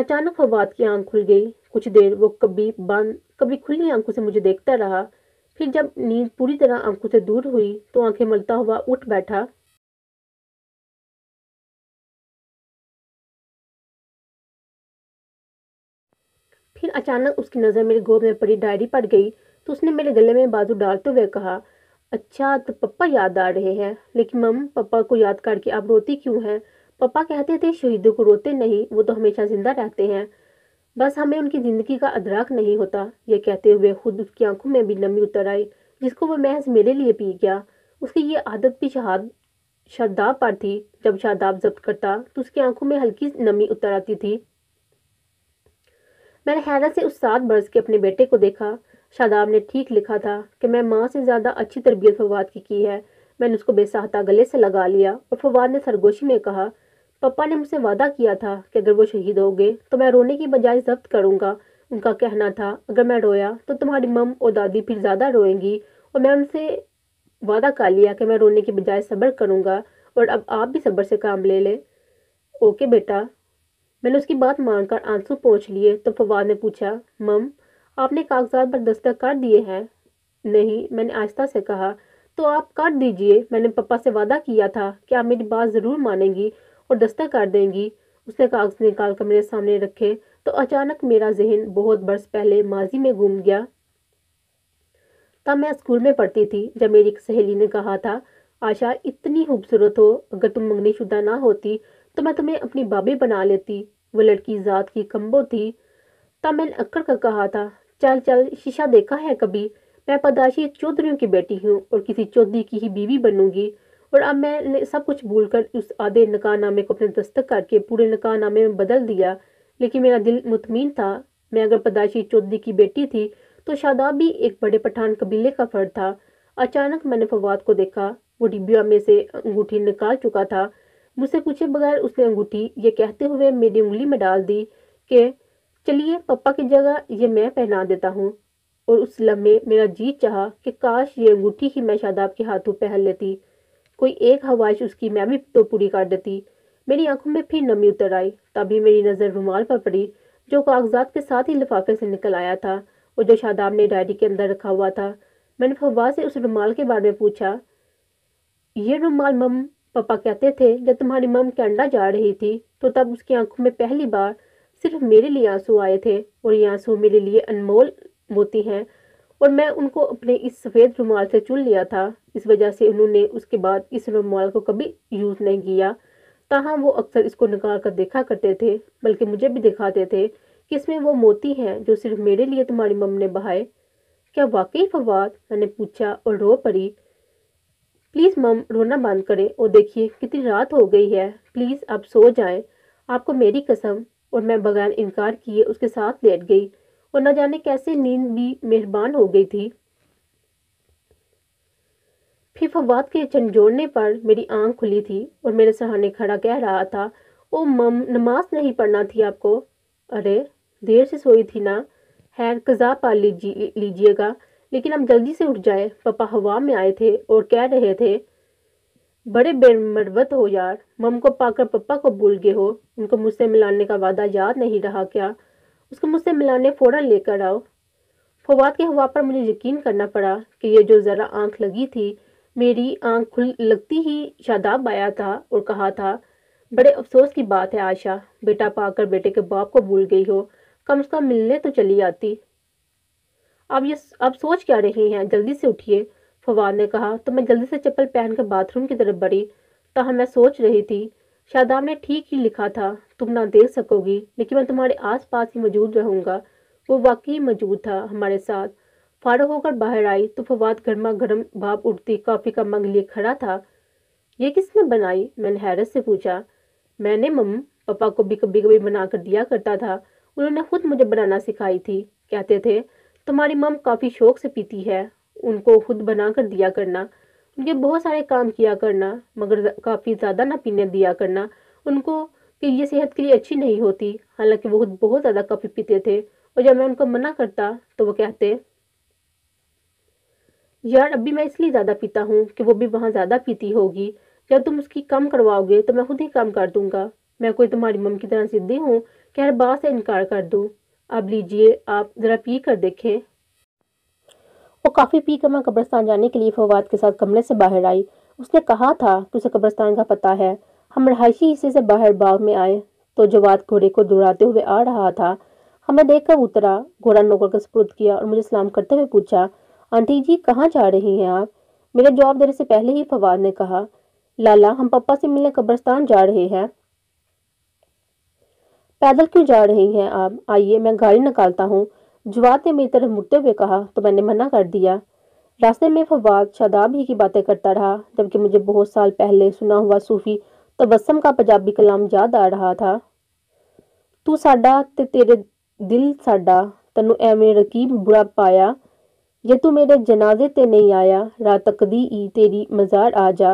اچانک فواد کی آنکھ کھل گئی۔ کچھ دیر وہ کبھی بند کبھی کھلی آنکھوں سے مجھے دیکھتا رہا، پھر جب نیند پوری طرح آنکھوں سے دور ہوئی تو آنکھیں ملتا ہوا اٹھ بیٹھا۔ پھر اچانک اس کی نظر میرے گود میں پڑی ڈائری پر گئی تو اس نے میرے گلے میں بازو ڈالتے ہوئے کہا، اچھا تو پپا یاد آ رہے ہیں، لیکن مم پپا کو یاد کر کے آپ روتی کیوں ہیں؟ پپا کہتے تھے شہیدوں کو روتے نہیں، وہ تو ہمیشہ زندہ رہتے ہیں، بس ہمیں ان کی زندگی کا ادراک نہیں ہوتا۔ یہ کہتے ہوئے خود اس کی آنکھوں میں بھی نمی اتر آئی جس کو وہ محض میرے لیے پی گیا۔ اس کی یہ عادت بھی شاداب پر تھی، جب شاداب ضبط کرتا تو اس کی آنکھوں میں ہلکی نمی اتر آتی تھی۔ میں نے حیرت سے اس 7 برس کے اپنے بیٹے کو دیکھا۔ شاداب نے ٹھیک لکھا تھا کہ میں ماں سے زیادہ اچھی تربیت فواد کی ہے۔ میں نے اس کو بے ساختہ گلے سے لگا لیا اور فواد نے سرگوشی میں کہا، پپا نے مجھ سے وعدہ کیا تھا کہ اگر وہ شہید ہو گئے تو میں رونے کی بجائے ضبط کروں گا۔ ان کا کہنا تھا اگر میں رویا تو تمہاری مم اور دادی پھر زیادہ روئیں گی، اور میں ان سے وعدہ کر لیا کہ میں رونے کی بجائے صبر کروں گا، اور اب آپ بھی صبر سے کام لے لیں۔ اوکے بیٹا۔ میں نے اس کی بات مان کر آنسو پوچھ لیے تو فواد نے پوچھا، مم آپ نے کاغذات پر دستخط کر دیے ہیں؟ نہیں، میں نے آہستہ سے کہا۔ تو آپ کر دیجئے، میں نے پپا سے وعدہ کیا تھا کہ آپ میری بات ضرور مانیں گی اور دستخط کر دیں گی۔ اس نے کاغذ نکال کر میرے سامنے رکھے تو اچانک میرا ذہن بہت برس پہلے ماضی میں گم گیا۔ تب میں اسکول میں پڑھتی تھی جب میری ایک سہیلی نے کہا تھا، آشا اتنی خوبصورت ہو، اگر تم منگنی شدہ نہ ہوتی تو میں تمہیں اپنی بابی بنا لیتی۔ وہ لڑکی ذات کی کمبو تھی۔ تب میں نے اکڑ کر کہا تھا، چل چل شیشہ دیکھا ہے کبھی؟ میں پیدائشی چودھریوں کی بیٹی ہوں اور کسی چودھری کی ہی بیوی بنوں گی۔ اور اب میں نے سب کچھ بھول کر اس آدھے نکاح نامے کو اپنے دستخط کر کے پورے نکاح نامے میں بدل دیا، لیکن میرا دل مطمئن تھا۔ میں اگر پیدائشی چودھری کی بیٹی تھی تو شاداب بھی ایک بڑے پٹھان قبیلے کا فرد تھا۔ اچانک میں نے فواد کو دیکھا، وہ ڈبیا میں سے انگوٹھی نکال چکا تھا۔ مجھ سے پوچھے بغیر اس نے انگوٹھی یہ کہتے ہوئے میری انگلی میں ڈال دی کہ چلیے پپا کی جگہ یہ میں پہنا دیتا ہوں، اور اس لمحے میرا جی چاہا کہ کاش یہ انگوٹھی ہی میں شاداب کے ہاتھوں پہن لیتی، کوئی ایک خواہش اس کی میں بھی تو پوری کر دیتی۔ میری آنکھوں میں پھر نمی اتر آئی، تبھی میری نظر رومال پر پڑی جو کاغذات کے ساتھ ہی لفافے سے نکل آیا تھا اور جو شاداب نے ڈائری کے اندر رکھا ہوا تھا۔ میں نے فواد سے اس رومال کے بارے میں پوچھا، یہ رومال مم پپا کہتے تھے جب تمہاری مم کینیڈا جا رہی تھی تو تب اس کی آنکھوں میں پہلی بار صرف میرے لیے آنسو آئے تھے، اور یہ آنسو میرے لیے انمول موتی ہیں، اور میں ان کو اپنے اس سفید رومال سے چن لیا تھا۔ اس وجہ سے انہوں نے اس کے بعد اس رومال کو کبھی یوز نہیں کیا، تاہم وہ اکثر اس کو نکال کر دیکھا کرتے تھے، بلکہ مجھے بھی دکھاتے تھے کہ اس میں وہ موتی ہیں جو صرف میرے لیے تمہاری مم نے بہائے۔ کیا واقعی فواد؟ میں نے پوچھا اور رو پڑی۔ پلیز مم رونا بند کریں اور دیکھیے کتنی رات ہو گئی ہے، پلیز اب سو جائیں، آپ کو میری قسم۔ اور میں بغیر انکار کیے اس کے ساتھ لیٹ گئی، اور نہ جانے کیسے نیند بھی مہربان ہو گئی تھی۔ پھر فواد کے جھنجھوڑنے پر میری آنکھ کھلی تھی اور میرے سہانے کھڑا کہہ رہا تھا، او مم نماز نہیں پڑھنا تھی آپ کو؟ ارے دیر سے سوئی تھی نا، خیر قضا پا لیجیے گا، لیکن اب جلدی سے اٹھ جائیں، پپا ہوا میں آئے تھے اور کہہ رہے تھے، بڑے بے مروت ہو یار، مم کو پا کر پپا کو بھول گئے ہو، ان کو مجھ سے ملانے کا وعدہ یاد نہیں رہا کیا؟ اس کو مجھ سے ملانے فوراً لے کر آؤ۔ فواد کے ہوا پر مجھے یقین کرنا پڑا کہ یہ جو ذرا آنکھ لگی تھی، میری آنکھ لگتی ہی شاداب آیا تھا اور کہا تھا، بڑے افسوس کی بات ہے عائشہ، بیٹا پا کر بیٹے کے باپ کو بھول گئی ہو، کم از کم ملنے تو چلی آتی۔ اب سوچ کیا رہی ہیں، جلدی سے اٹھیے، فواد نے کہا تو میں جلدی سے چپل پہن کر باتھ روم کی طرف بڑھی۔ تاہم میں سوچ رہی تھی، شاداب نے ٹھیک ہی لکھا تھا، تم نہ دیکھ سکو گی لیکن میں تمہارے آس پاس ہی موجود رہوں گا۔ وہ واقعی موجود تھا ہمارے ساتھ۔ فارغ ہو کر باہر آئی تو فواد گرما گرم بھاپ اٹھتی کافی کا مگ لیے کھڑا تھا۔ یہ کس نے بنائی؟ میں نے حیرت سے پوچھا۔ میں نے مم، پپا کو بھی کبھی کبھی بنا کر دیا کرتا تھا، انہوں نے خود مجھے بنانا سکھائی تھی، کہتے تھے تمہاری مم کافی شوق سے پیتی ہے، ان کو خود بنا کر دیا کرنا، ان کے بہت سارے کام کیا کرنا، مگر کافی زیادہ نہ پینے دیا کرنا ان کو کہ یہ صحت کے لیے اچھی نہیں ہوتی۔ حالانکہ وہ خود بہت زیادہ کافی پیتے تھے، اور جب میں ان کو منع کرتا تو وہ کہتے، یار ابھی میں اس لیے زیادہ پیتا ہوں کہ وہ بھی وہاں زیادہ پیتی ہوگی، جب تم اس کی کم کرواؤ گے تو میں خود ہی کم کر دوں گا۔ میں کوئی تمہاری مم کی طرح ضدی ہوں کہ ہر بات سے انکار کر دوں؟ اب لیجیے، آپ ذرا پی کر دیکھیں۔ وہ کافی پی کر میں قبرستان جانے کے لیے فواد کے ساتھ کمرے سے باہر آئی۔ اس نے کہا تھا کہ اسے قبرستان کا پتہ ہے۔ ہم رہائشی حصے سے باہر باغ میں آئے تو جواد گھوڑے کو دوڑاتے ہوئے آ رہا تھا۔ ہمیں دیکھ کر اترا، گھوڑا نوکر کے سپرد کیا اور مجھے سلام کرتے ہوئے پوچھا، آنٹی جی کہاں جا رہی ہیں آپ؟ میرے جواب دینے سے پہلے ہی فواد نے کہا، لالا ہم پپا سے ملنے قبرستان جا رہے ہیں۔ پیدل کیوں جا رہی ہیں آپ؟ آئیے میں گاڑی نکالتا ہوں، جواد نے میری طرف مڑتے ہوئے کہا تو میں نے منع کر دیا۔ راستے میں فواد شاداب ہی کی باتیں کرتا رہا، جبکہ مجھے بہت سال پہلے سنا ہوا صوفی تبسم کا پنجابی کلام یاد آ رہا تھا۔ تو ساڈا تے تیرے دل ساڈا، تینوں ایویں رقیب برا پایا، جے تو میرے جنازے تے نہیں آیا، رات تکدی ای تیری مزار آ جا۔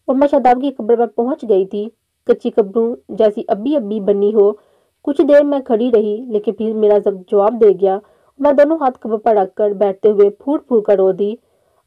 اور میں شاداب کی قبر پر پہنچ گئی تھی، کچی قبروں جیسی ابی ابی بنی ہو۔ کچھ دیر میں کھڑی رہی، لیکن پھر میرا جواب دے گیا۔ میں دونوں ہاتھ قبر پر رکھ کر بیٹھتے ہوئے پھوٹ پھوٹ کر رو دی۔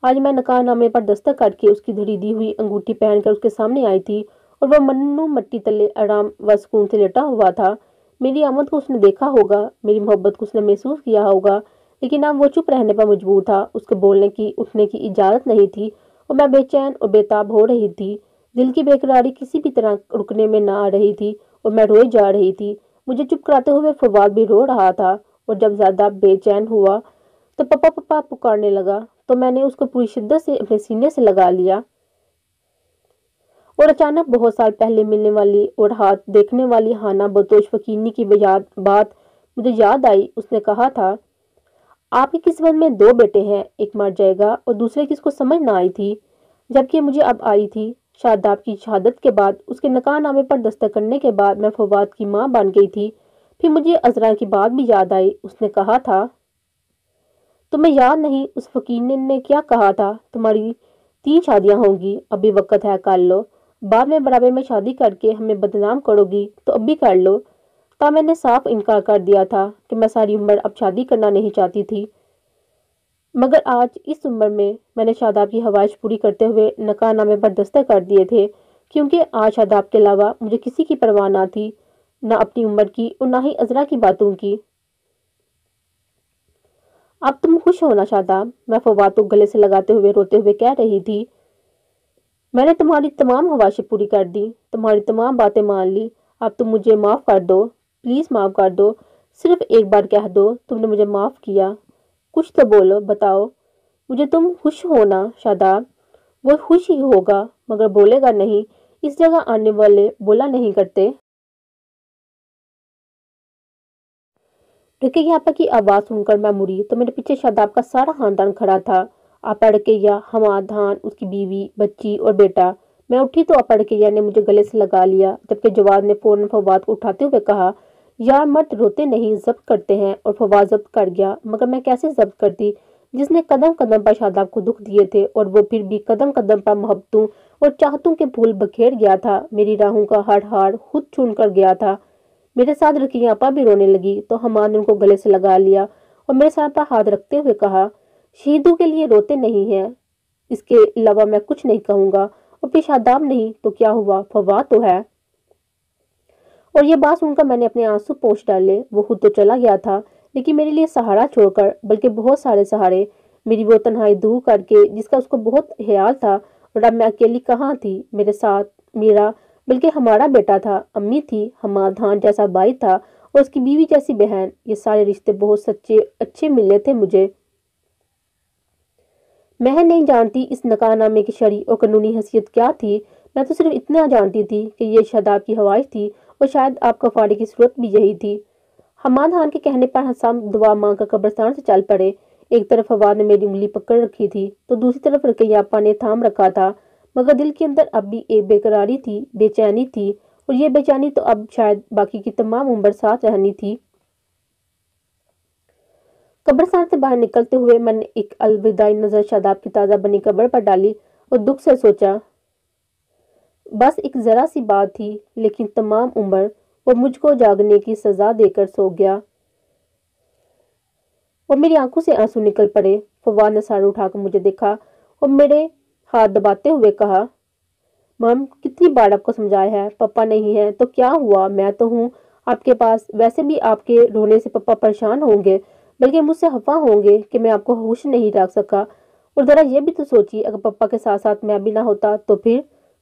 آج میں نکاح نامے پر دستخط کر کے اس کی دھڑی دی ہوئی انگوٹھی پہن کر اس کے سامنے آئی تھی، اور وہ منو مٹی تلے آرام و سکون سے لیٹا ہوا تھا۔ میری آمد کو اس نے دیکھا ہوگا، میری محبت کو اس نے محسوس کیا ہوگا، لیکن اب وہ چپ رہنے پر مجبور تھا۔ اس کے بولنے کی اٹھنے کی اجازت نہیں تھی، اور میں بے چین اور بے تاب ہو رہی تھی۔ دل کی بے قراری کسی بھی طرح رکنے میں نہ آ رہی تھی اور میں روئے جا رہی تھی۔ مجھے چپ کراتے ہوئے فواد بھی رو رہا تھا، اور جب زیادہ بے چین ہوا تو پپا پپا پکارنے لگا تو میں نے اس کو پوری شدت سے اپنے سینے سے لگا لیا۔ اور اچانک بہت سال پہلے ملنے والی اور ہاتھ دیکھنے والی ہانا بتوش فقینی کی بات مجھے یاد آئی۔ اس نے کہا تھا، آپ کی قسمت میں 2 بیٹے ہیں، ایک مر جائے گا اور دوسرے کی اس کو سمجھ نہ آئی تھی، جبکہ مجھے اب آئی تھی۔ شاداب کی شہادت کے بعد، اس کے نکاح نامے پر دستخط کرنے کے بعد میں فواد کی ماں بن گئی تھی۔ پھر مجھے عذرا کی بات بھی یاد آئی۔ اس نے کہا تھا، تمہیں یاد نہیں اس فقیر نے کیا کہا تھا، تمہاری 3 شادیاں ہوں گی، ابھی وقت ہے کر لو، بعد میں بڑھاپے میں شادی کر کے ہمیں بدنام کرو گی تو اب بھی کر لو۔ میں نے صاف انکار کر دیا تھا کہ میں ساری عمر اب شادی کرنا نہیں چاہتی تھی، مگر آج اس عمر میں نے شاداب کی خواہش پوری کرتے ہوئے نکاح نامے پر دستخط کر دیے تھے، کیونکہ آج شاداب کے علاوہ مجھے کسی کی پرواہ نہ تھی، نہ اپنی عمر کی اور نہ ہی عذرا کی باتوں کی۔ اب تم خوش ہونا شاداب، میں فواد کو گلے سے لگاتے ہوئے روتے ہوئے کہہ رہی تھی۔ میں نے تمہاری تمام خواہشیں پوری کر دی، تمہاری تمام باتیں مان لی، اب تم مجھے معاف کر دو، پلیز معاف کر دو، صرف ایک بار کہہ دو تم نے مجھے معاف کیا، کچھ تو بولو، بتاؤ مجھے تم خوش ہونا شاداب۔ وہ خوش ہی ہوگا مگر بولے گا نہیں، اس جگہ آنے والے بولا نہیں کرتے۔ رقیہ آپا کی آواز سن کر میں مڑی تو میرے پیچھے شاداب کا سارا خاندان کھڑا تھا۔ آپا رقیہ، حماد خان، اس کی بیوی، بچی اور بیٹا۔ میں اٹھی تو آپا رقیہ نے مجھے گلے سے لگا لیا، جبکہ جواد نے فوراً فواد کو اٹھاتے ہوئے کہا، یار مرد روتے نہیں ضبط کرتے ہیں، اور فواد ضبط کر گیا، مگر میں کیسے ضبط کرتی جس نے قدم قدم پر شاداب کو دکھ دیے تھے، اور وہ پھر بھی قدم قدم پر محبتوں اور چاہتوں کے پھول بکھیر گیا تھا، میری راہوں کا ہر ہار خود چن کر گیا تھا۔ میرے ساتھ رقیہ آپا بھی رونے لگی تو حماد نے ان کو گلے سے لگا لیا اور میرے سر پر ہاتھ رکھتے ہوئے کہا، شہیدوں کے لیے روتے نہیں ہیں، اس کے علاوہ میں کچھ نہیں کہوں گا، اور پھر شاداب نہیں تو کیا ہوا، فواد تو ہے۔ اور یہ بات سن کر میں نے اپنے آنسو پوچھ ڈالے۔ وہ خود تو چلا گیا تھا، لیکن میرے لیے سہارا چھوڑ کر، بلکہ بہت سارے سہارے، میری وہ تنہائی دور کر کے جس کا اس کو بہت خیال تھا، اور اب میں اکیلی کہاں تھی، میرے ساتھ میرا بلکہ ہمارا بیٹا تھا، امی تھی، حماد خان جیسا بھائی تھا، اور اس کی بیوی جیسی بہن۔ یہ سارے رشتے بہت سچے اچھے ملے تھے مجھے۔ میں نہیں جانتی اس نکاح نامے کی شرعی اور قانونی حیثیت کیا تھی، میں تو صرف اتنا جانتی تھی کہ یہ شاداب کی خواہش تھی، اور شاید آپ کفارے کی صورت بھی یہی تھی۔ حماد خان کے کہنے پر ہم دعا مانگ کر قبرستان سے چل پڑے۔ ایک طرف فواد نے میری انگلی پکڑ رکھی تھی تو دوسری طرف رقیہ آپا نے تھام رکھا تھا، مگر دل کے اندر اب بھی ایک بے قراری تھی، بے چینی تھی، اور یہ بے چینی تو اب شاید باقی کی تمام عمر ساتھ رہنی تھی۔ قبرستان سے باہر نکلتے ہوئے میں نے ایک الوداعی نظر شاداب کی تازہ بنی قبر پر ڈالی اور دکھ سے سوچا، بس ایک ذرا سی بات تھی، لیکن تمام عمر وہ مجھ کو جاگنے کی سزا دے کر سو گیا۔ اور میری آنکھوں سے آنسو نکل پڑے۔ فواد نے سر اٹھا کر مجھے دیکھا اور میرے ہاتھ دباتے ہوئے کہا، مام کتنی بار آپ کو سمجھایا ہے پپا نہیں ہے تو کیا ہوا، میں تو ہوں آپ کے پاس، ویسے بھی آپ کے رونے سے پپا پریشان ہوں گے بلکہ مجھ سے خفا ہوں گے کہ میں آپ کو ہوش نہیں رکھ سکا۔ اور ذرا یہ بھی تو سوچیے اگر پپا کے ساتھ ساتھ میں بھی نہ ہوتا تو پھر۔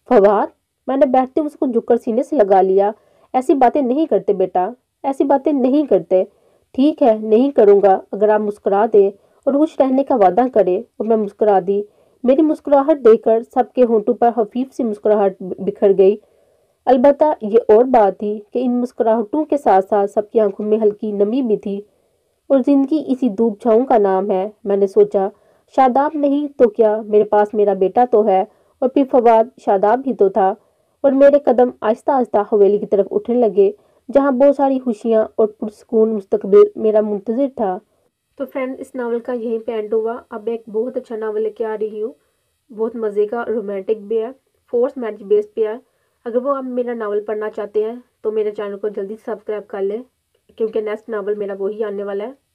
فواد، میں نے بیٹھتے اس کو جھک کر سینے سے لگا لیا۔ ایسی باتیں نہیں کرتے بیٹا، ایسی باتیں نہیں کرتے۔ ٹھیک ہے نہیں کروں گا اگر آپ مسکرا دیں اور خوش رہنے کا وعدہ کرے۔ اور میں مسکرا دی۔ میری مسکراہٹ دیکھ کر سب کے ہونٹوں پر خفیف سی مسکراہٹ بکھر گئی۔ البتہ یہ اور بات تھی کہ ان مسکراہٹوں کے ساتھ ساتھ سب کی آنکھوں میں ہلکی نمی بھی تھی۔ اور زندگی اسی دھوپ چھاؤں کا نام ہے، میں نے سوچا۔ شاداب نہیں تو کیا، میرے پاس میرا بیٹا تو ہے، اور پھر فواد شاداب ہی تو تھا۔ اور میرے قدم آہستہ آہستہ حویلی کی طرف اٹھنے لگے جہاں بہت ساری خوشیاں اور پرسکون مستقبل میرا منتظر تھا۔ تو فرینڈ، اس ناول کا یہیں پہ اینڈ ہوا۔ اب میں ایک بہت اچھا ناول لے کے آ رہی ہوں، بہت مزے کا، رومانٹک بھی ہے، فورس میرج بیس پہ ہے۔ اگر وہ آپ میرا ناول پڑھنا چاہتے ہیں تو میرے چینل کو جلدی سبسکرائب کر لیں کیونکہ نیکسٹ ناول میرا وہی آنے والا ہے۔